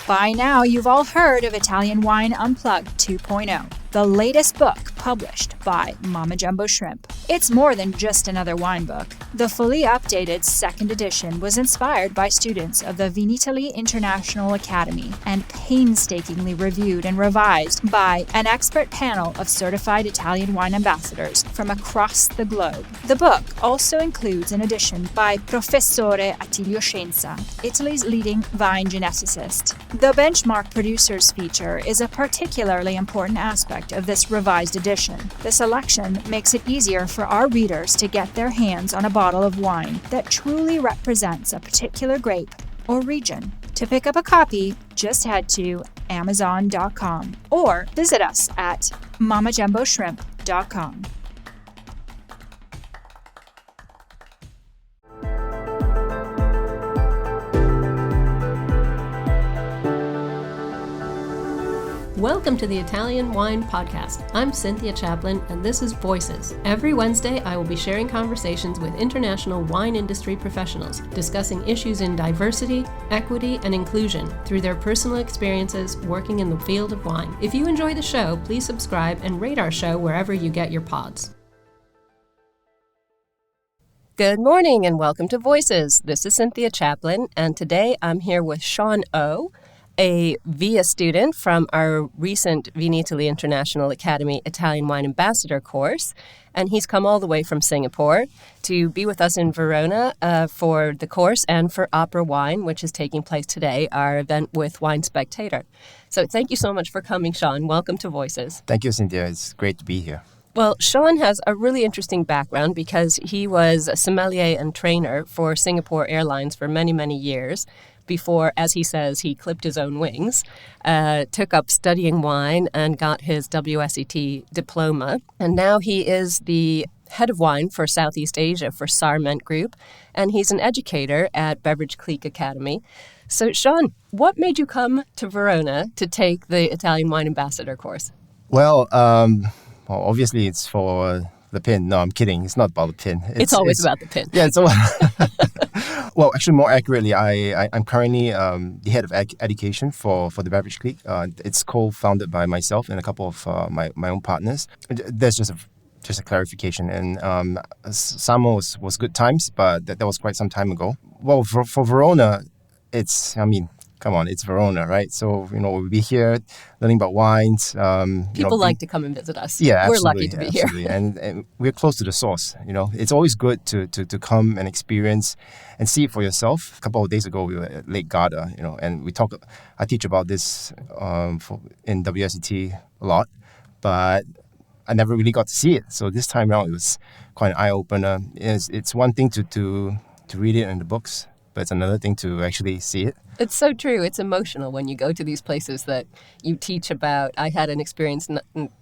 By now, you've all heard of Italian Wine Unplugged 2.0, the latest book published by Mama Jumbo Shrimp. It's more than just another wine book. The fully updated second edition was inspired by students of the Vinitaly International Academy and painstakingly reviewed and revised by an expert panel of certified Italian wine ambassadors from across the globe. The book also includes an edition by Professore Attilio Scienza, Italy's leading vine geneticist. The benchmark producers feature is a particularly important aspect of this revised edition. The selection makes it easier for our readers to get their hands on a bottle of wine that truly represents a particular grape or region. To pick up a copy, just head to Amazon.com or visit us at mamajumboshrimp.com. Welcome to the Italian Wine Podcast. I'm Cynthia Chaplin, and this is Voices. Every Wednesday, I will be sharing conversations with international wine industry professionals, discussing issues in diversity, equity, and inclusion through their personal experiences working in the field of wine. If you enjoy the show, please subscribe and rate our show wherever you get your pods. Good morning, and welcome to Voices. This is Cynthia Chaplin, and today I'm here with Sean O., a VIA student from our recent Vinitaly International Academy Italian Wine Ambassador course, and he's come all the way from Singapore to be with us in Verona for the course and for Opera Wine, which is taking place today, our event with Wine Spectator. So thank you so much for coming, Sean. Welcome to Voices. Thank you, Cynthia. It's great to be here. Well, Sean has a really interesting background because he was a sommelier and trainer for Singapore Airlines for many, many years before, as he says, he clipped his own wings, took up studying wine and got his WSET Diploma. And now he is the head of wine for Southeast Asia for SARMENT Group, and he's an educator at BEVERAGE CLIQUE ACADemy. So, Sean, what made you come to Verona to take the Italian Wine Ambassador course? Well, obviously it's for the pin. No, I'm kidding. It's not about the pin. It's always about the pin. Yeah, it's all... Well, actually, more accurately, I'm currently the head of education for the BEVERAGE CLIQUE. It's co-founded by myself and a couple of my own partners. There's just a clarification. And summer was good times, but that was quite some time ago. Well, for Verona, come on, it's Verona, right? So, we'll be here learning about wines. People like to come and visit us. Yeah, we're lucky to be here. And we're close to the source. It's always good to come and experience and see it for yourself. A couple of days ago, we were at Lake Garda, and I teach about this in WSET a lot, but I never really got to see it. So this time around, it was quite an eye-opener. It's one thing to read it in the books, but it's another thing to actually see it. It's so true. It's emotional when you go to these places that you teach about. I had an experience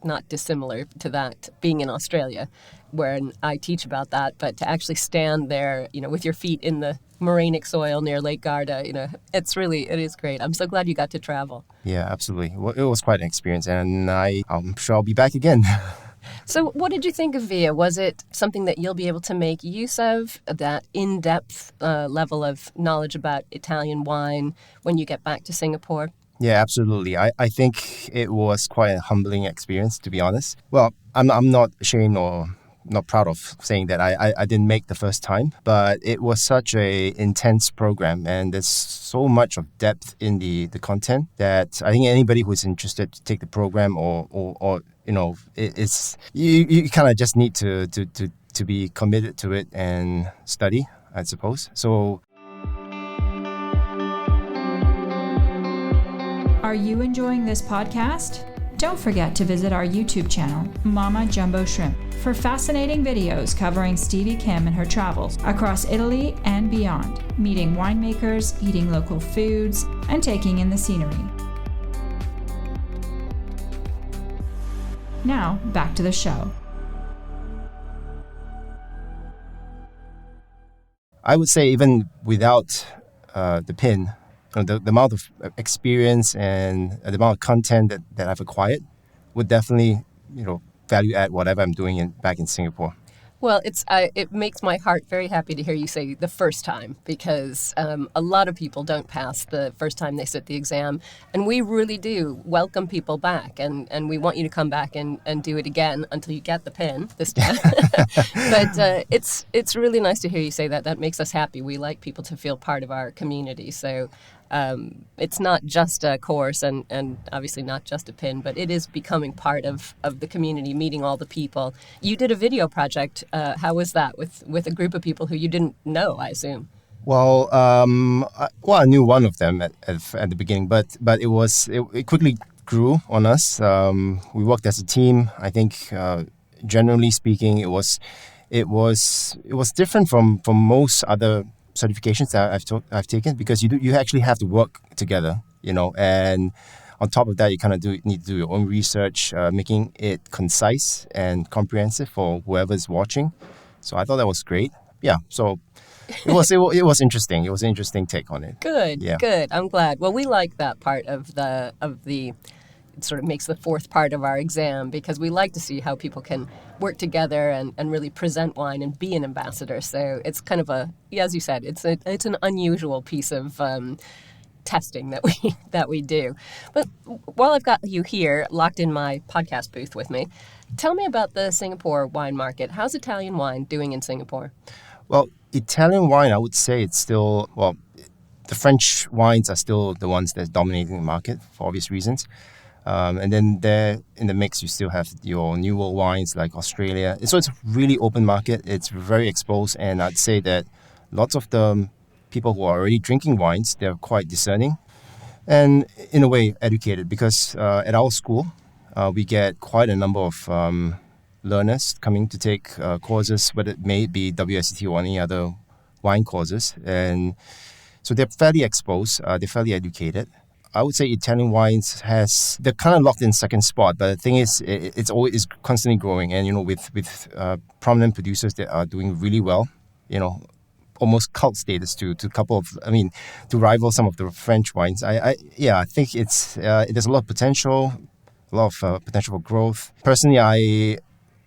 not dissimilar to that being in Australia, where I teach about that, but to actually stand there, with your feet in the morainic soil near Lake Garda, it is great. I'm so glad you got to travel. Yeah, absolutely. Well, it was quite an experience, and I'm sure I'll be back again. So what did you think of VIA? Was it something that you'll be able to make use of, that in-depth level of knowledge about Italian wine when you get back to Singapore? Yeah, absolutely. I think it was quite a humbling experience, to be honest. Well, I'm not ashamed or not proud of saying that I didn't make the first time, but it was such a intense program, and there's so much of depth in the content that I think anybody who's interested to take the program or it's you kind of just need to be committed to it and study, I suppose. So, Are you enjoying this podcast? Don't forget to visit our YouTube channel, Mama Jumbo Shrimp, for fascinating videos covering Stevie Kim and her travels across Italy and beyond, meeting winemakers, eating local foods, and taking in the scenery. Now, back to the show. I would say even without the pin, the amount of experience and the amount of content that I've acquired would definitely, value add whatever I'm doing back in Singapore. Well, it makes my heart very happy to hear you say the first time, because a lot of people don't pass the first time they sit the exam, and we really do welcome people back, and we want you to come back and do it again until you get the pin this time. But it's really nice to hear you say that. That makes us happy. We like people to feel part of our community, so it's not just a course and obviously not just a pin, but it is becoming part of the community, meeting all the people. You did a video project. How was that with a group of people who you didn't know, I assume? Well, I knew one of them at the beginning, but it quickly grew on us. We worked as a team. I think generally speaking, it was different from most other certifications that I've taken, because you actually have to work together, and on top of that, you kind of need to do your own research, making it concise and comprehensive for whoever's watching. So I thought that was great. Yeah, so it was interesting. It was an interesting take on it. Good, yeah. Good. I'm glad. Well, we like that part of the. It sort of makes the fourth part of our exam, because we like to see how people can work together and really present wine and be an ambassador. So it's kind of as you said, it's an unusual piece of testing that we do. But while I've got you here, locked in my podcast booth with me, tell me about the Singapore wine market. How's Italian wine doing in Singapore? Well, Italian wine, I would say it's still, the French wines are still the ones that's dominating the market for obvious reasons. And then there in the mix, you still have your New World wines like Australia. So it's a really open market. It's very exposed. And I'd say that lots of the people who are already drinking wines, they're quite discerning and in a way educated, because at our school, we get quite a number of learners coming to take courses, whether it may be WSET or any other wine courses. And so they're fairly exposed. They're fairly educated. I would say Italian wines they're kind of locked in second spot, but the thing is, it's always constantly growing, and with prominent producers that are doing really well, almost cult status to rival some of the French wines. I think there's a lot of potential, for growth. Personally,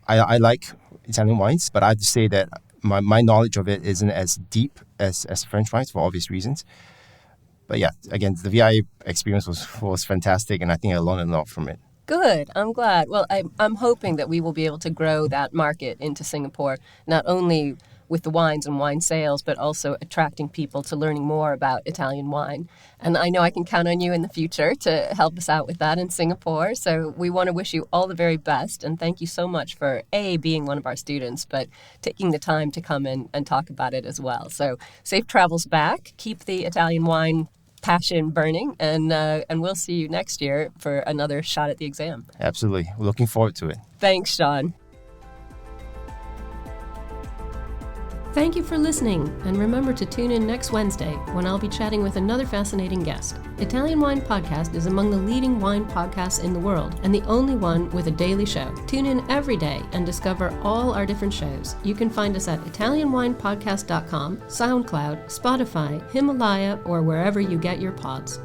I like Italian wines, but I have to say that my knowledge of it isn't as deep as French wines for obvious reasons. But yeah, again, the VI experience was fantastic, and I think I learned a lot from it. Good. I'm glad. Well, I'm hoping that we will be able to grow that market into Singapore, not only with the wines and wine sales, but also attracting people to learning more about Italian wine. And I know I can count on you in the future to help us out with that in Singapore. So we want to wish you all the very best, and thank you so much for being one of our students, but taking the time to come in and talk about it as well. So safe travels back. Keep the Italian wine passion burning, and we'll see you next year for another shot at the exam. Absolutely. We're looking forward to it. Thanks, Sean. Thank you for listening, and remember to tune in next Wednesday when I'll be chatting with another fascinating guest. Italian Wine Podcast is among the leading wine podcasts in the world, and the only one with a daily show. Tune in every day and discover all our different shows. You can find us at ItalianWinePodcast.com, SoundCloud, Spotify, Himalaya, or wherever you get your pods.